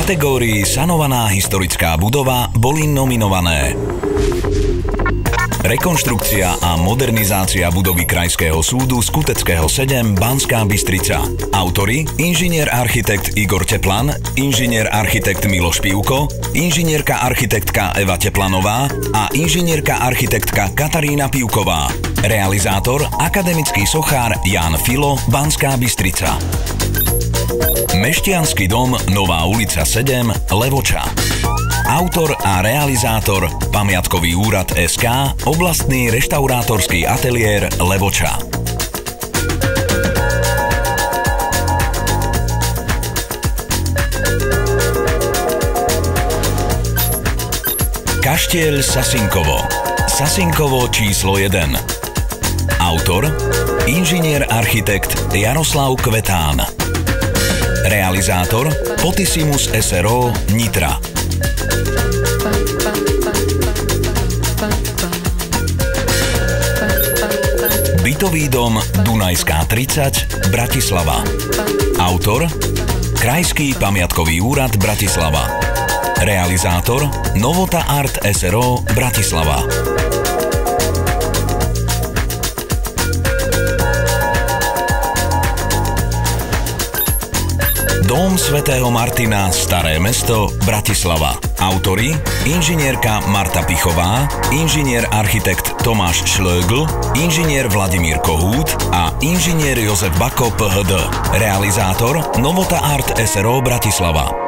kategórii Sanovaná historická budova boli nominované rekonštrukcia a modernizácia budovy Krajského súdu Skuteckého 7 Banská Bystrica. Autori: inžinier architekt Igor Teplan, inžinier architekt Miloš Pivko, inžinierka architektka Eva Teplanová a inžinierka architektka Katarína Pivková. Realizátor: akademický sochár Ján Filo, Banská Bystrica. Mešťanský dom, Nová ulica 7, Levoča. Autor a realizátor: Pamiatkový úrad SK, oblastný reštaurátorský ateliér Levoča. Kaštieľ Sasinkovo. Sasinkovo číslo 1. Autor: inžinier architekt Jaroslav Kvetán. Realizátor: Potissimus SRO Nitra. Bytový dom Dunajská 30, Bratislava. Autor: Krajský pamiatkový úrad Bratislava. Realizátor: Novota Art SRO Bratislava. Dom svätého Martina, Staré mesto, Bratislava. Autori: inžinierka Marta Pichová, inžinier architekt Tomáš Šlögl, inžinier Vladimír Kohút a inžinier Jozef Bako PhD. Realizátor: Novota Art SRO Bratislava.